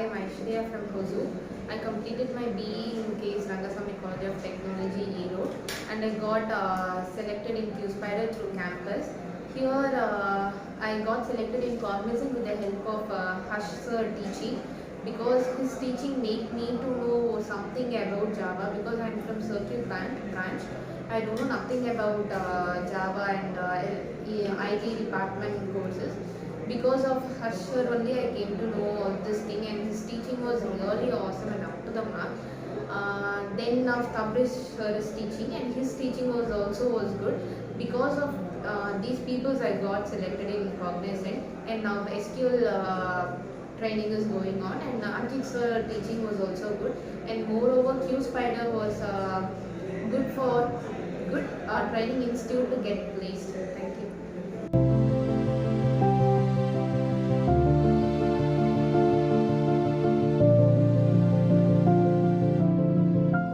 am Aishwarya from Kozu. I completed my BE in case Rangasamy College of Technology, Erode, and I got selected in Qspiders through campus. Here, I got selected in Cognizant with the help of Harsh sir teaching, because his teaching made me to know something about Java, because I am from Circuit branch. I don't know nothing about Java and IT department courses. Because of Harshar only I came to know all this thing, and his teaching was really awesome and up to the mark. Then now Tabriz sir is teaching, and his teaching was good. Because of these peoples I got selected in Cognizant, and now SQL training is going on, and Ankit sir teaching was also good, and moreover Qspider was good for good training institute to get placed. Thank you.